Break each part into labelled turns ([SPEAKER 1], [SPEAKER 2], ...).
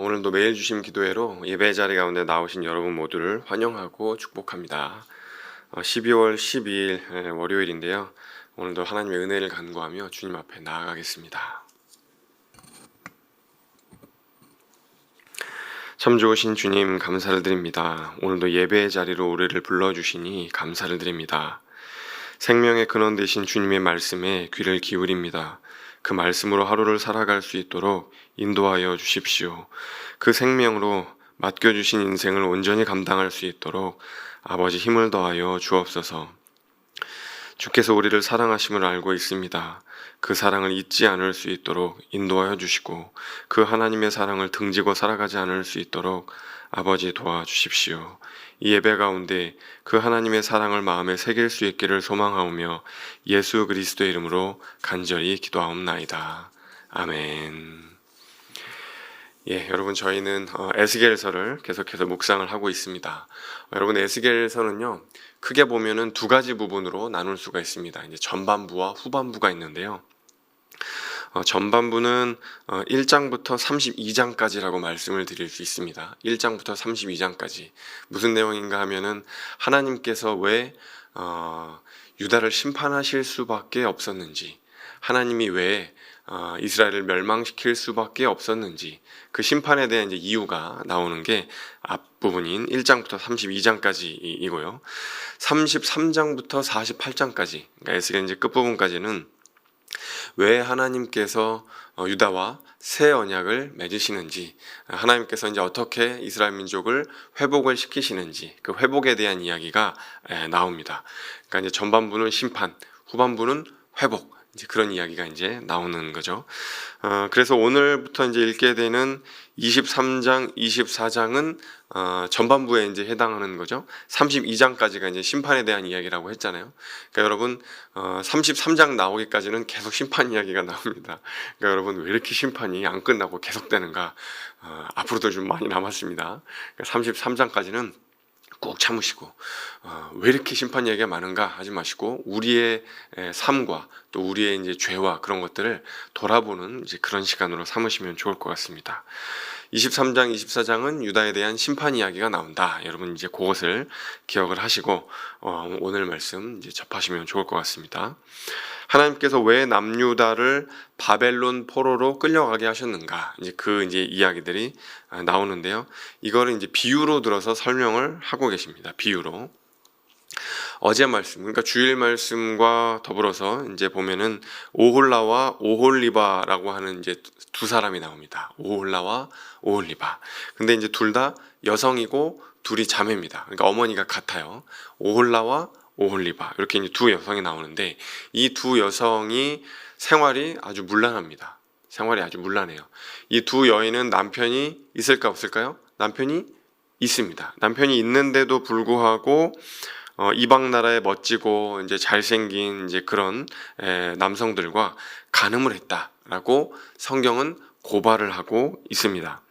[SPEAKER 1] 오늘도 매일 주심 기도회로 예배 자리 가운데 나오신 여러분 모두를 환영하고 축복합니다. 12월 12일 월요일인데요. 오늘도 하나님의 은혜를 간구하며 주님 앞에 나아가겠습니다. 참 좋으신 주님 감사를 드립니다. 오늘도 예배의 자리로 우리를 불러주시니 감사를 드립니다. 생명의 근원 되신 주님의 말씀에 귀를 기울입니다. 그 말씀으로 하루를 살아갈 수 있도록 인도하여 주십시오. 그 생명으로 맡겨주신 인생을 온전히 감당할 수 있도록 아버지 힘을 더하여 주옵소서. 주께서 우리를 사랑하심을 알고 있습니다. 그 사랑을 잊지 않을 수 있도록 인도하여 주시고 그 하나님의 사랑을 등지고 살아가지 않을 수 있도록 아버지 도와주십시오. 이 예배 가운데 그 하나님의 사랑을 마음에 새길 수 있기를 소망하오며 예수 그리스도의 이름으로 간절히 기도하옵나이다. 아멘. 여러분 저희는 에스겔서를 계속해서 묵상을 하고 있습니다. 여러분 에스겔서는요 크게 보면은 두 가지 부분으로 나눌 수가 있습니다. 이제 전반부와 후반부가 있는데요. 전반부는 1장부터 32장까지라고 말씀을 드릴 수 있습니다. 1장부터 32장까지 무슨 내용인가 하면은 하나님께서 왜 유다를 심판하실 수밖에 없었는지, 하나님이 왜 이스라엘을 멸망시킬 수밖에 없었는지 그 심판에 대한 이제 이유가 나오는 게 앞부분인 1장부터 32장까지이고요. 33장부터 48장까지, 그러니까 에스겔 이제 끝부분까지는 왜 하나님께서 유다와 새 언약을 맺으시는지, 하나님께서 이제 어떻게 이스라엘 민족을 회복을 시키시는지 그 회복에 대한 이야기가 나옵니다. 그러니까 이제 전반부는 심판, 후반부는 회복, 이제 그런 이야기가 이제 나오는 거죠. 그래서 오늘부터 이제 읽게 되는 23장, 24장은 전반부에 이제 해당하는 거죠. 32장까지가 이제 심판에 대한 이야기라고 했잖아요. 그러니까 여러분 33장 나오기까지는 계속 심판 이야기가 나옵니다. 그러니까 여러분 왜 이렇게 심판이 안 끝나고 계속되는가? 앞으로도 좀 많이 남았습니다. 그러니까 33장까지는 꼭 참으시고 왜 이렇게 심판 이야기가 많은가 하지 마시고 우리의 삶과 또 우리의 이제 죄와 그런 것들을 돌아보는 이제 그런 시간으로 삼으시면 좋을 것 같습니다. 23장, 24장은 유다에 대한 심판 이야기가 나온다. 여러분 이제 그것을 기억을 하시고 오늘 말씀 이제 접하시면 좋을 것 같습니다. 하나님께서 왜 남유다를 바벨론 포로로 끌려가게 하셨는가? 이제 그 이제 이야기들이 나오는데요. 이거를 이제 비유로 들어서 설명을 하고 계십니다. 비유로. 어제 말씀, 그러니까 주일 말씀과 더불어서 이제 보면은 오홀라와 오홀리바라고 하는 이제 두 사람이 나옵니다. 오홀라와 오홀리바. 근데 이제 둘 다 여성이고 둘이 자매입니다. 그러니까 어머니가 같아요. 오홀라와 오홀리바 이렇게 이제 두 여성이 나오는데 이 두 여성이 생활이 아주 문란합니다. 생활이 아주 문란해요. 이 두 여인은 남편이 있을까 없을까요? 남편이 있습니다. 남편이 있는데도 불구하고 이방 나라의 멋지고 이제 잘생긴 이제 그런 남성들과 간음을 했다라고 성경은 고발을 하고 있습니다.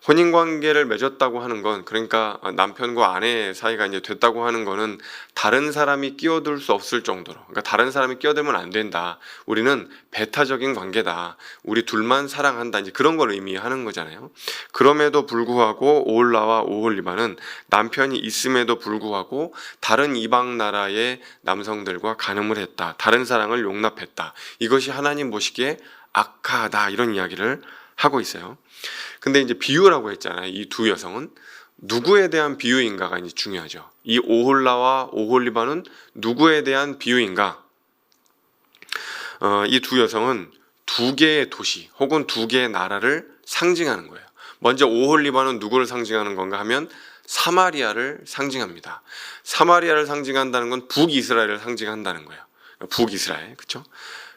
[SPEAKER 1] 혼인 관계를 맺었다고 하는 건, 그러니까 남편과 아내 사이가 이제 됐다고 하는 거는 다른 사람이 끼어들 수 없을 정도로, 그러니까 다른 사람이 끼어들면 안 된다. 우리는 배타적인 관계다. 우리 둘만 사랑한다. 이제 그런 걸 의미하는 거잖아요. 그럼에도 불구하고 오홀라와 오홀리바는 남편이 있음에도 불구하고 다른 이방 나라의 남성들과 간음을 했다. 다른 사랑을 용납했다. 이것이 하나님 보시기에 악하다. 이런 이야기를 하고 있어요. 근데 이제 비유라고 했잖아요. 이 두 여성은 누구에 대한 비유인가가 이제 중요하죠. 이 오홀라와 오홀리바는 누구에 대한 비유인가? 이 두 여성은 두 개의 도시 혹은 두 개의 나라를 상징하는 거예요. 먼저 오홀리바는 누구를 상징하는 건가 하면 사마리아를 상징합니다. 사마리아를 상징한다는 건 북이스라엘을 상징한다는 거예요. 북이스라엘, 그렇죠?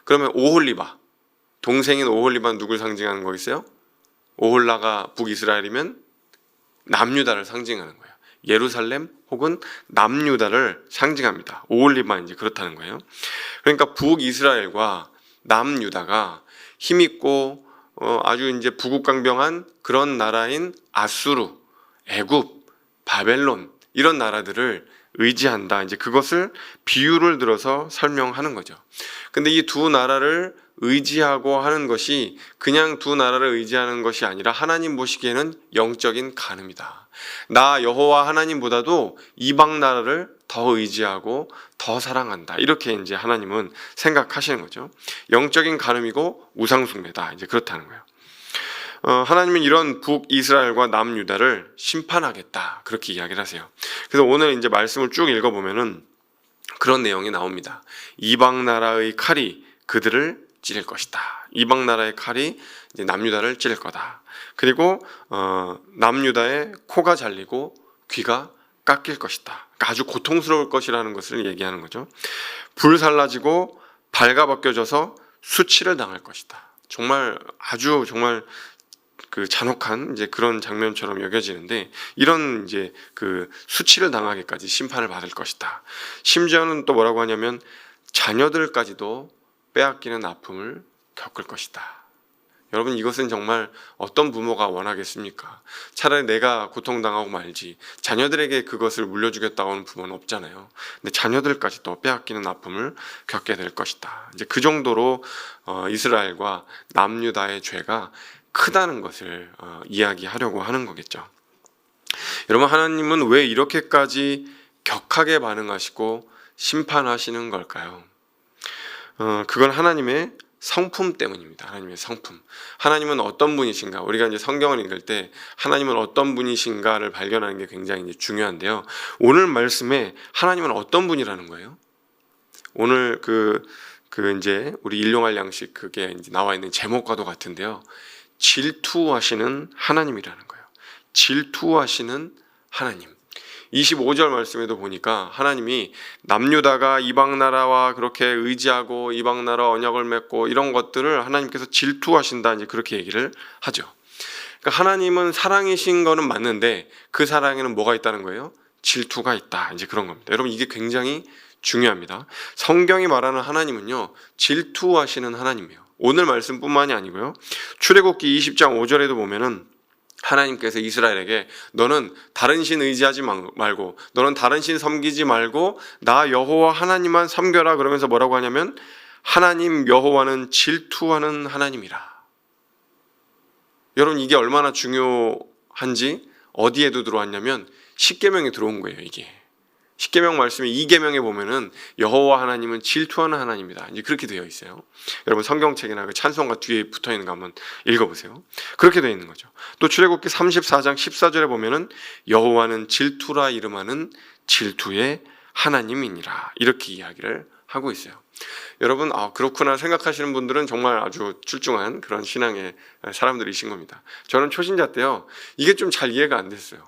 [SPEAKER 1] 그러면 오홀리바, 동생인 오홀리바는 누구를 상징하는 거겠어요? 오홀라가 북이스라엘이면 남유다를 상징하는 거예요. 예루살렘 혹은 남유다를 상징합니다. 오홀리바 이제 그렇다는 거예요. 그러니까 북이스라엘과 남유다가 힘있고 아주 이제 부국강병한 그런 나라인 아수르, 애굽, 바벨론 이런 나라들을 의지한다. 이제 그것을 비유를 들어서 설명하는 거죠. 근데 이 두 나라를 의지하고 하는 것이 그냥 두 나라를 의지하는 것이 아니라 하나님 보시기에는 영적인 간음이다. 나 여호와 하나님보다도 이방 나라를 더 의지하고 더 사랑한다. 이렇게 이제 하나님은 생각하시는 거죠. 영적인 간음이고 우상숭배다. 이제 그렇다는 거예요. 하나님은 이런 북이스라엘과 남유다를 심판하겠다. 그렇게 이야기를 하세요. 그래서 오늘 이제 말씀을 쭉 읽어보면은 그런 내용이 나옵니다. 이방 나라의 칼이 그들을 찌를 것이다. 이방 나라의 칼이 이제 남유다를 찌를 거다. 그리고 남유다의 코가 잘리고 귀가 깎일 것이다. 그러니까 아주 고통스러울 것이라는 것을 얘기하는 거죠. 불살라지고 발가벗겨져서 수치를 당할 것이다. 정말 아주 정말 그 잔혹한 이제 그런 장면처럼 여겨지는데 이런 이제 그 수치를 당하기까지 심판을 받을 것이다. 심지어는 또 뭐라고 하냐면 자녀들까지도 빼앗기는 아픔을 겪을 것이다. 여러분 이것은 정말 어떤 부모가 원하겠습니까? 차라리 내가 고통당하고 말지 자녀들에게 그것을 물려주겠다고 하는 부모는 없잖아요. 근데 자녀들까지도 빼앗기는 아픔을 겪게 될 것이다. 이제 그 정도로 이스라엘과 남유다의 죄가 크다는 것을 이야기하려고 하는 거겠죠. 여러분 하나님은 왜 이렇게까지 격하게 반응하시고 심판하시는 걸까요? 그건 하나님의 성품 때문입니다. 하나님의 성품. 하나님은 어떤 분이신가? 우리가 이제 성경을 읽을 때 하나님은 어떤 분이신가를 발견하는 게 굉장히 이제 중요한데요. 오늘 말씀에 하나님은 어떤 분이라는 거예요? 오늘 그 이제 우리 일용할 양식 그게 이제 나와 있는 제목과도 같은데요. 질투하시는 하나님이라는 거예요. 질투하시는 하나님. 25절 말씀에도 보니까 하나님이 남유다가 이방 나라와 그렇게 의지하고 이방 나라 언약을 맺고 이런 것들을 하나님께서 질투하신다 이제 그렇게 얘기를 하죠. 그러니까 하나님은 사랑이신 거는 맞는데 그 사랑에는 뭐가 있다는 거예요? 질투가 있다. 이제 그런 겁니다. 여러분 이게 굉장히 중요합니다. 성경이 말하는 하나님은요. 질투하시는 하나님이에요. 오늘 말씀뿐만이 아니고요. 출애굽기 20장 5절에도 보면은 하나님께서 이스라엘에게 너는 다른 신 의지하지 말고 너는 다른 신 섬기지 말고 나 여호와 하나님만 섬겨라 그러면서 뭐라고 하냐면 하나님 여호와는 질투하는 하나님이라. 여러분 이게 얼마나 중요한지 어디에도 들어왔냐면 십계명에 들어온 거예요. 이게 십계명 말씀의 2계명에 보면은 여호와 하나님은 질투하는 하나님이다. 이제 그렇게 되어 있어요. 여러분 성경책이나 그 찬송가 뒤에 붙어 있는 거 한번 읽어보세요. 그렇게 되어 있는 거죠. 또 출애굽기 34장 14절에 보면은 여호와는 질투라 이름하는 질투의 하나님이니라. 이렇게 이야기를 하고 있어요. 여러분 그렇구나 생각하시는 분들은 정말 아주 출중한 그런 신앙의 사람들이신 겁니다. 저는 초신자 때요. 이게 좀 잘 이해가 안 됐어요.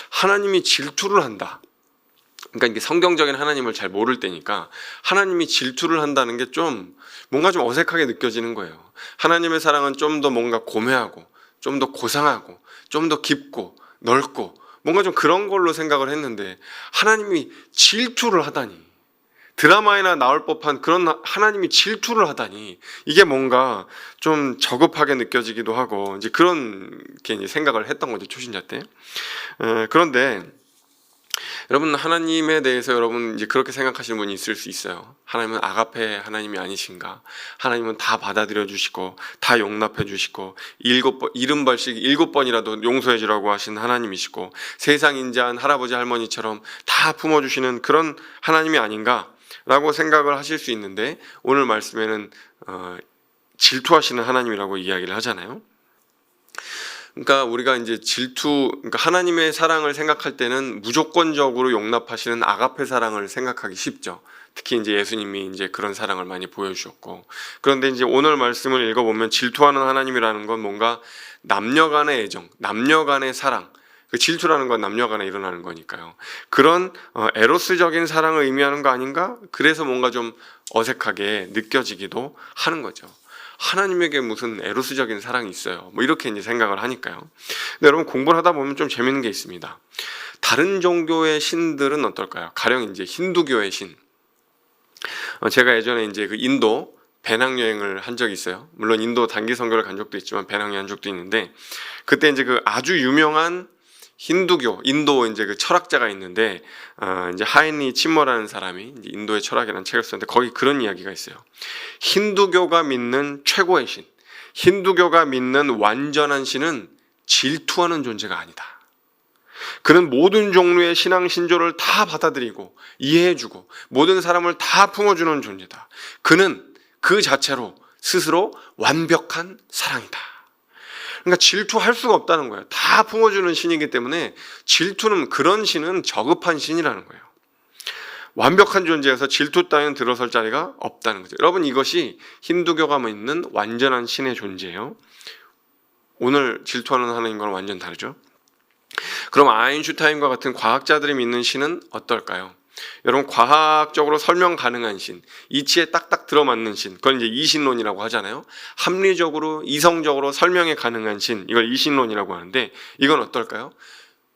[SPEAKER 1] 하나님이 질투를 한다. 그러니까 이게 성경적인 하나님을 잘 모를 때니까 하나님이 질투를 한다는 게 좀 뭔가 좀 어색하게 느껴지는 거예요. 하나님의 사랑은 좀 더 뭔가 고매하고 좀 더 고상하고 좀 더 깊고 넓고 뭔가 좀 그런 걸로 생각을 했는데 하나님이 질투를 하다니 드라마에나 나올 법한 그런 하나님이 질투를 하다니 이게 뭔가 좀 저급하게 느껴지기도 하고 이제 그렇게 이제 생각을 했던 거죠. 초신자 때. 그런데 여러분 하나님에 대해서 여러분 이제 그렇게 생각하시는 분이 있을 수 있어요. 하나님은 아가페 하나님이 아니신가? 하나님은 다 받아들여 주시고 다 용납해 주시고 70번씩 7번이라도 용서해 주라고 하신 하나님이시고 세상 인자한 할아버지 할머니처럼 다 품어주시는 그런 하나님이 아닌가? 라고 생각을 하실 수 있는데 오늘 말씀에는 질투하시는 하나님이라고 이야기를 하잖아요. 그러니까 우리가 이제 그러니까 하나님의 사랑을 생각할 때는 무조건적으로 용납하시는 아가페 사랑을 생각하기 쉽죠. 특히 이제 예수님이 이제 그런 사랑을 많이 보여주셨고. 그런데 이제 오늘 말씀을 읽어보면 질투하는 하나님이라는 건 뭔가 남녀 간의 애정, 남녀 간의 사랑, 그 질투라는 건 남녀 간에 일어나는 거니까요. 그런 에로스적인 사랑을 의미하는 거 아닌가? 그래서 뭔가 좀 어색하게 느껴지기도 하는 거죠. 하나님에게 무슨 에로스적인 사랑이 있어요. 뭐 이렇게 이제 생각을 하니까요. 근데 여러분 공부를 하다 보면 좀 재밌는 게 있습니다. 다른 종교의 신들은 어떨까요? 가령 이제 힌두교의 신. 제가 예전에 이제 그 인도 배낭여행을 한 적이 있어요. 물론 인도 단기 선교를 간 적도 있지만 배낭여행 한 적도 있는데 그때 이제 그 아주 유명한 힌두교, 인도 이제 그 철학자가 있는데 이제 하인리 침머라는 사람이 이제 인도의 철학이라는 책을 썼는데 거기 그런 이야기가 있어요. 힌두교가 믿는 최고의 신, 힌두교가 믿는 완전한 신은 질투하는 존재가 아니다. 그는 모든 종류의 신앙 신조를 다 받아들이고 이해해주고 모든 사람을 다 품어주는 존재다. 그는 그 자체로 스스로 완벽한 사랑이다. 그러니까 질투할 수가 없다는 거예요. 다 품어주는 신이기 때문에 질투는, 그런 신은 저급한 신이라는 거예요. 완벽한 존재에서 질투 따위는 들어설 자리가 없다는 거죠. 여러분, 이것이 힌두교가 믿는 완전한 신의 존재예요. 오늘 질투하는 하나님과는 완전 다르죠. 그럼 아인슈타인과 같은 과학자들이 믿는 신은 어떨까요? 여러분, 과학적으로 설명 가능한 신, 이치에 딱딱 들어맞는 신, 그걸 이제 이신론이라고 하잖아요. 합리적으로, 이성적으로 설명이 가능한 신, 이걸 이신론이라고 하는데, 이건 어떨까요?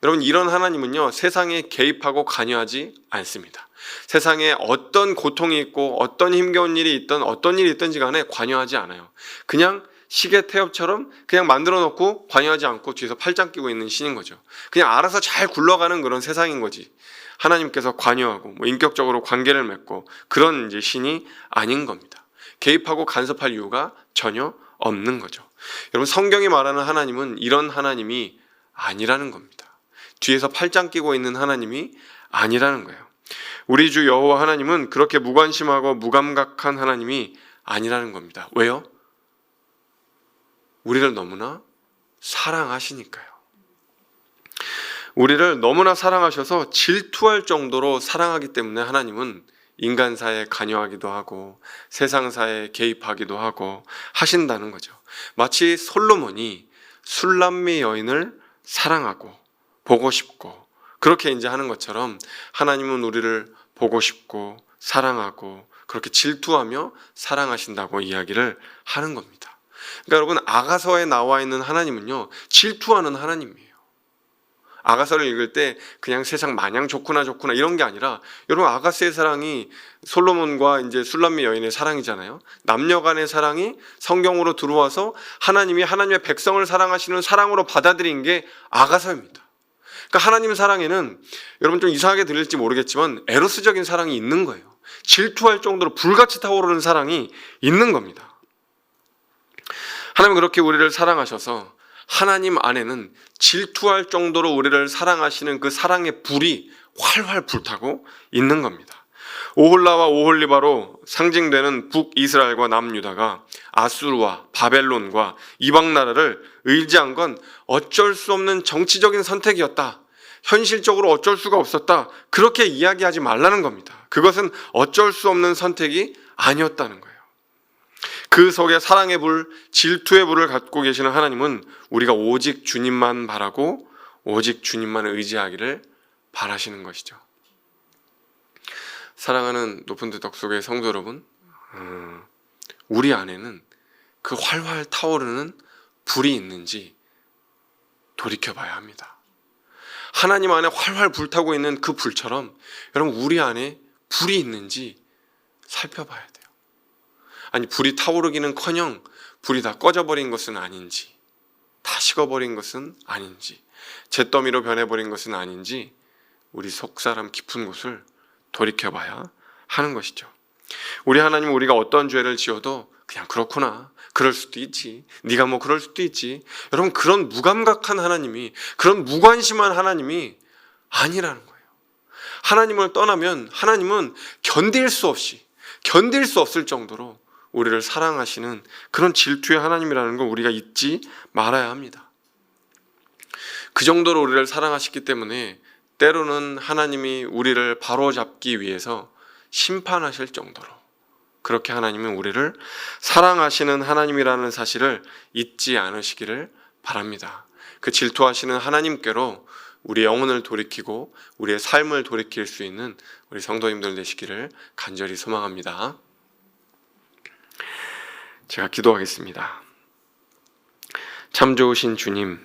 [SPEAKER 1] 여러분, 이런 하나님은요, 세상에 개입하고 관여하지 않습니다. 세상에 어떤 고통이 있고 어떤 힘겨운 일이 있든 어떤 일이 있든지 간에 관여하지 않아요. 그냥 시계 태엽처럼 그냥 만들어 놓고 관여하지 않고 뒤에서 팔짱 끼고 있는 신인 거죠. 그냥 알아서 잘 굴러가는 그런 세상인 거지. 하나님께서 관여하고 인격적으로 관계를 맺고 그런 이제 신이 아닌 겁니다. 개입하고 간섭할 이유가 전혀 없는 거죠. 여러분, 성경이 말하는 하나님은 이런 하나님이 아니라는 겁니다. 뒤에서 팔짱 끼고 있는 하나님이 아니라는 거예요. 우리 주 여호와 하나님은 그렇게 무관심하고 무감각한 하나님이 아니라는 겁니다. 왜요? 우리를 너무나 사랑하시니까요. 우리를 너무나 사랑하셔서 질투할 정도로 사랑하기 때문에 하나님은 인간사에 관여하기도 하고 세상사에 개입하기도 하고 하신다는 거죠. 마치 솔로몬이 술람미 여인을 사랑하고 보고 싶고 그렇게 이제 하는 것처럼 하나님은 우리를 보고 싶고 사랑하고 그렇게 질투하며 사랑하신다고 이야기를 하는 겁니다. 그러니까 여러분, 아가서에 나와 있는 하나님은요, 질투하는 하나님이에요. 아가서를 읽을 때 그냥 세상 마냥 좋구나 이런 게 아니라, 여러분, 아가스의 사랑이 솔로몬과 이제 술람미 여인의 사랑이잖아요. 남녀 간의 사랑이 성경으로 들어와서 하나님이 하나님의 백성을 사랑하시는 사랑으로 받아들인 게 아가서입니다. 그러니까 하나님 사랑에는 여러분 좀 이상하게 들릴지 모르겠지만 에로스적인 사랑이 있는 거예요. 질투할 정도로 불같이 타오르는 사랑이 있는 겁니다. 하나님은 그렇게 우리를 사랑하셔서 하나님 안에는 질투할 정도로 우리를 사랑하시는 그 사랑의 불이 활활 불타고 있는 겁니다. 오홀라와 오홀리바로 상징되는 북이스라엘과 남유다가 아수르와 바벨론과 이방 나라를 의지한 건 어쩔 수 없는 정치적인 선택이었다. 현실적으로 어쩔 수가 없었다. 그렇게 이야기하지 말라는 겁니다. 그것은 어쩔 수 없는 선택이 아니었다는 거예요. 그 속에 사랑의 불, 질투의 불을 갖고 계시는 하나님은 우리가 오직 주님만 바라고 오직 주님만 의지하기를 바라시는 것이죠. 사랑하는 높은 데 덕속의 성도 여러분, 우리 안에는 그 활활 타오르는 불이 있는지 돌이켜봐야 합니다. 하나님 안에 활활 불타고 있는 그 불처럼 여러분, 우리 안에 불이 있는지 살펴봐야 돼요. 아니, 불이 타오르기는커녕 불이 다 꺼져버린 것은 아닌지, 다 식어버린 것은 아닌지, 잿더미로 변해버린 것은 아닌지 우리 속사람 깊은 곳을 돌이켜봐야 하는 것이죠. 우리 하나님은 우리가 어떤 죄를 지어도 그냥 그렇구나, 그럴 수도 있지, 네가 뭐 그럴 수도 있지, 여러분, 그런 무감각한 하나님이, 그런 무관심한 하나님이 아니라는 거예요. 하나님을 떠나면 하나님은 견딜 수 없을 정도로 우리를 사랑하시는 그런 질투의 하나님이라는 걸 우리가 잊지 말아야 합니다. 그 정도로 우리를 사랑하시기 때문에 때로는 하나님이 우리를 바로잡기 위해서 심판하실 정도로 그렇게 하나님은 우리를 사랑하시는 하나님이라는 사실을 잊지 않으시기를 바랍니다. 그 질투하시는 하나님께로 우리 영혼을 돌이키고 우리의 삶을 돌이킬 수 있는 우리 성도님들 되시기를 간절히 소망합니다. 제가 기도하겠습니다. 참 좋으신 주님,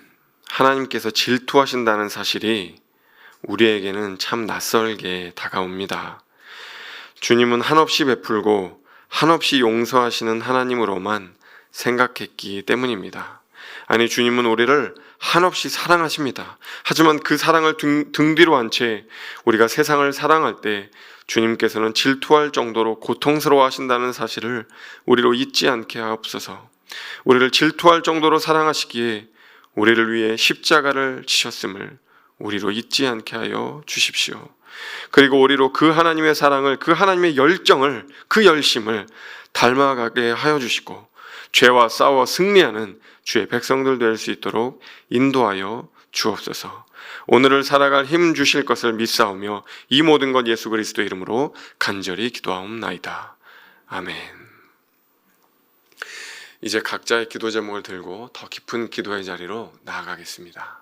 [SPEAKER 1] 하나님께서 질투하신다는 사실이 우리에게는 참 낯설게 다가옵니다. 주님은 한없이 베풀고 한없이 용서하시는 하나님으로만 생각했기 때문입니다. 아니, 주님은 우리를 한없이 사랑하십니다. 하지만 그 사랑을 등 뒤로 한 채 우리가 세상을 사랑할 때 주님께서는 질투할 정도로 고통스러워 하신다는 사실을 우리로 잊지 않게 하옵소서. 우리를 질투할 정도로 사랑하시기에 우리를 위해 십자가를 지셨음을 우리로 잊지 않게 하여 주십시오. 그리고 우리로 그 하나님의 사랑을, 그 하나님의 열정을, 그 열심을 닮아가게 하여 주시고 죄와 싸워 승리하는 주의 백성들 될 수 있도록 인도하여 주옵소서. 오늘을 살아갈 힘 주실 것을 믿사오며 이 모든 것 예수 그리스도 이름으로 간절히 기도하옵나이다. 아멘. 이제 각자의 기도 제목을 들고 더 깊은 기도의 자리로 나아가겠습니다.